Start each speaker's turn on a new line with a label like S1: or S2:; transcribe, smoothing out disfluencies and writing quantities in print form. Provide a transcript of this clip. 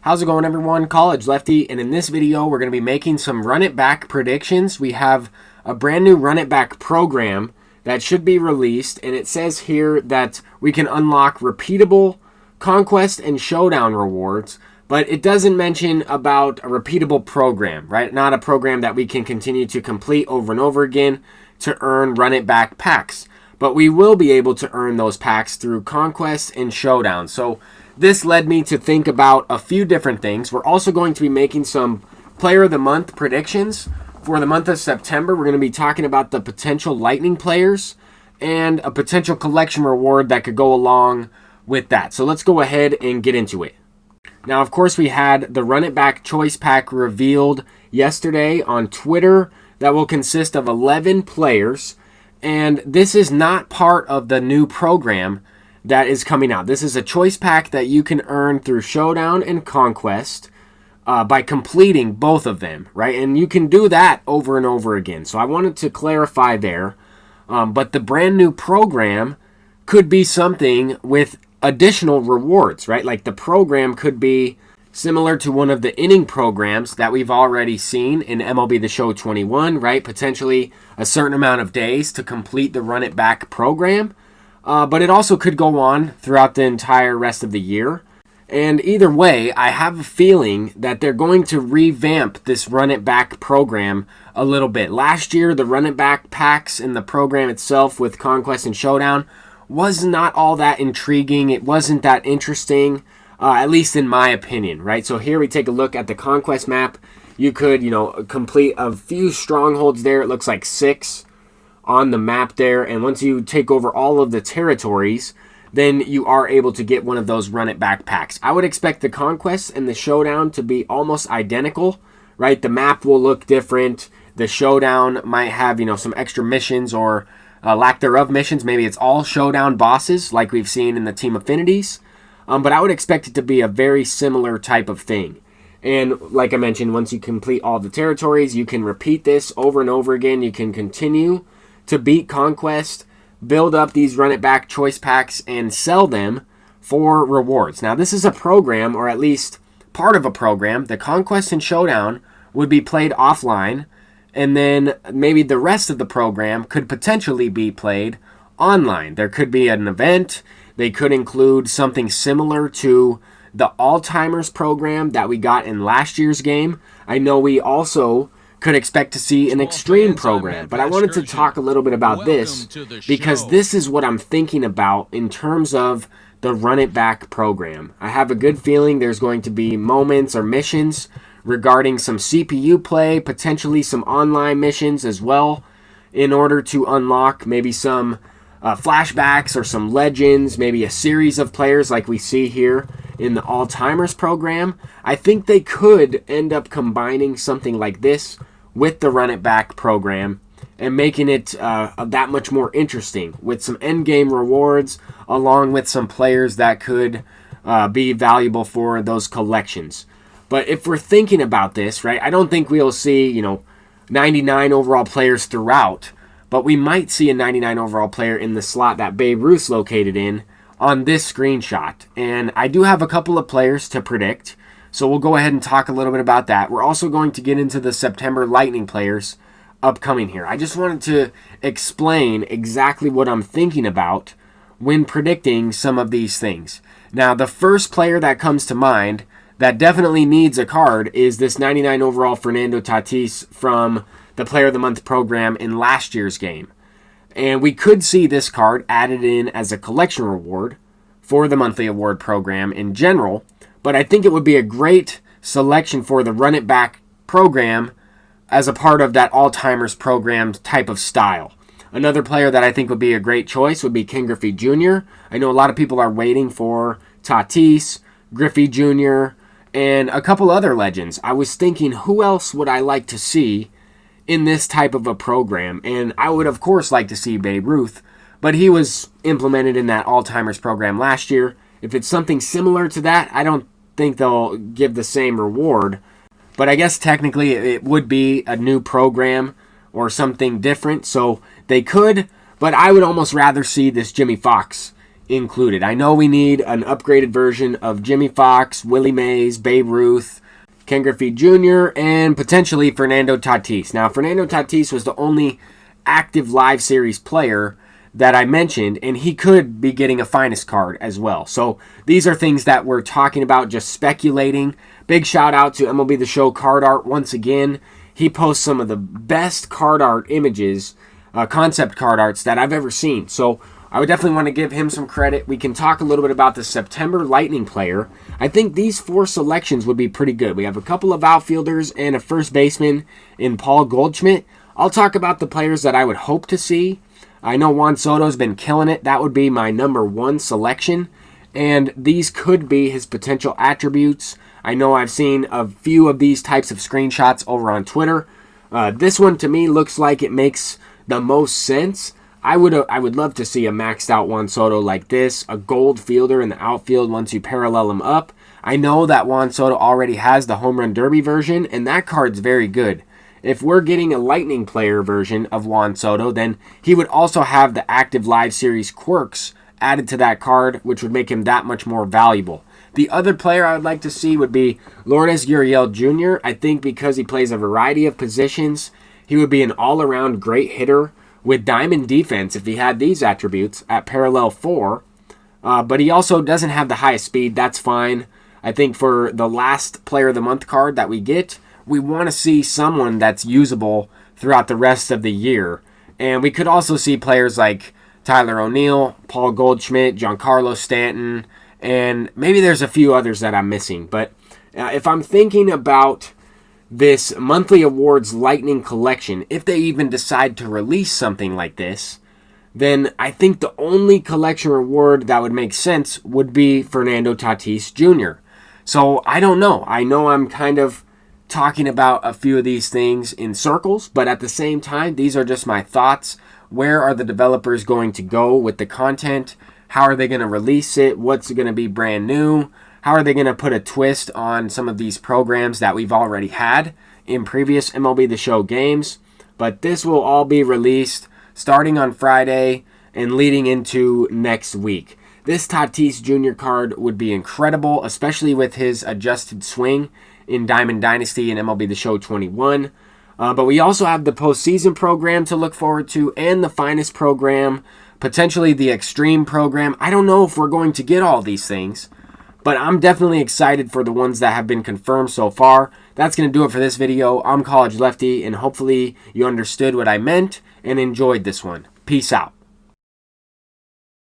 S1: How's it going, everyone? College Lefty, and in this video we're going to be making some run it back predictions. We have a brand new run it back program that should be released, and it says here that we can unlock repeatable conquest and showdown rewards, but it doesn't mention about a repeatable program, right? Not a program that we can continue to complete over and over again to earn run it back packs. But we will be able to earn those packs through conquest and showdown. So this led me to think about a few different things. We're also going to be making some player of the month predictions for the month of September. We're going to be talking about the potential lightning players and a potential collection reward that could go along with that. So let's go ahead and get into it. Now, of course, we had the run it back choice pack revealed yesterday on Twitter that will consist of 11 players. And this is not part of the new program that is coming out. This is a choice pack that you can earn through Showdown and Conquest by completing both of them, right? And you can do that over and over again. So I wanted to clarify there. But the brand new program could be something with additional rewards, right? Like the program could be similar to one of the inning programs that we've already seen in MLB The Show 21, right? Potentially a certain amount of days to complete the run it back program. But it also could go on throughout the entire rest of the year. And either way, I have a feeling that they're going to revamp this run it back program a little bit. Last year, the run it back packs in the program itself with Conquest and Showdown was not all that intriguing. It wasn't that interesting. At least in my opinion, right? So here we take a look at the Conquest map. You could, complete a few strongholds there. It looks like 6 on the map there. And once you take over all of the territories, then you are able to get one of those run it back packs. I would expect the Conquest and the Showdown to be almost identical, right? The map will look different. The Showdown might have, some extra missions or lack thereof missions. Maybe it's all Showdown bosses like we've seen in the Team Affinities. But I would expect it to be a very similar type of thing. And like I mentioned, once you complete all the territories, you can repeat this over and over again. You can continue to beat Conquest, build up these run it back choice packs, and sell them for rewards. Now, this is a program, or at least part of a program. The Conquest and Showdown would be played offline, and then maybe the rest of the program could potentially be played online. There could be an event. They could include something similar to the All-Timers program that we got in last year's game. I know we also could expect to see an Extreme program, but I wanted to talk a little bit about this because this is what I'm thinking about in terms of the Run It Back program. I have a good feeling there's going to be moments or missions regarding some CPU play, potentially some online missions as well, in order to unlock maybe some flashbacks or some legends, maybe a series of players like we see here in the All-Timers program. I think they could end up combining something like this with the Run It Back program and making it that much more interesting with some endgame rewards along with some players that could be valuable for those collections. But if we're thinking about this, right, I don't think we'll see, 99 overall players throughout. But we might see a 99 overall player in the slot that Babe Ruth's located in on this screenshot. And I do have a couple of players to predict, so we'll go ahead and talk a little bit about that. We're also going to get into the September Lightning players upcoming here. I just wanted to explain exactly what I'm thinking about when predicting some of these things. Now, the first player that comes to mind that definitely needs a card is this 99 overall Fernando Tatis from the Player of the Month program in last year's game. And we could see this card added in as a collection reward for the monthly award program in general, but I think it would be a great selection for the Run It Back program as a part of that All-Timers program type of style. Another player that I think would be a great choice would be Ken Griffey Jr. I know a lot of people are waiting for Tatis, Griffey Jr., and a couple other legends. I was thinking, who else would I like to see in this type of a program? And I would, of course, like to see Babe Ruth, but he was implemented in that All-Timers program last year. If it's something similar to that, I don't think they'll give the same reward. But I guess technically it would be a new program or something different, so they could. But I would almost rather see this Jimmy Fox included. I know we need an upgraded version of Jimmy Fox, Willie Mays, Babe Ruth, Ken Griffey Jr., and potentially Fernando Tatis. Now, Fernando Tatis was the only active live series player that I mentioned, and he could be getting a finest card as well. So these are things that we're talking about, just speculating. Big shout out to MLB The Show Card Art once again. He posts some of the best card art images, concept card arts that I've ever seen. So I would definitely want to give him some credit. We can talk a little bit about the September Lightning player. I think these 4 selections would be pretty good. We have a couple of outfielders and a first baseman in Paul Goldschmidt. I'll talk about the players that I would hope to see. I know Juan Soto's been killing it. That would be my number 1 selection. And these could be his potential attributes. I know I've seen a few of these types of screenshots over on Twitter. This one to me looks like it makes the most sense. I would love to see a maxed out Juan Soto like this, a gold fielder in the outfield once you parallel him up. I know that Juan Soto already has the Home Run Derby version, and that card's very good. If we're getting a Lightning player version of Juan Soto, then he would also have the active live series quirks added to that card, which would make him that much more valuable. The other player I would like to see would be Lourdes Gurriel Jr. I think because he plays a variety of positions, he would be an all-around great hitter with diamond defense if he had these attributes at parallel 4. But he also doesn't have the highest speed. That's fine. I think for the last Player of the Month card that we get, we want to see someone that's usable throughout the rest of the year. And we could also see players like Tyler O'Neill, Paul Goldschmidt, Giancarlo Stanton, and maybe there's a few others that I'm missing. But if I'm thinking about this monthly awards Lightning collection, if they even decide to release something like this, then I think the only collection reward that would make sense would be Fernando Tatis Jr. So I don't know. I know I'm kind of talking about a few of these things in circles, but at the same time, these are just my thoughts. Where are the developers going to go with the content? How are they going to release it? What's going to be brand new? How are they going to put a twist on some of these programs that we've already had in previous MLB The Show games? But this will all be released starting on Friday and leading into next week. This Tatis Jr. card would be incredible, especially with his adjusted swing in Diamond Dynasty and MLB The Show 21. But we also have the postseason program to look forward to and the finest program, potentially the extreme program. I don't know if we're going to get all these things, but I'm definitely excited for the ones that have been confirmed so far. That's going to do it for this video. I'm College Lefty, and hopefully you understood what I meant and enjoyed this one. Peace out.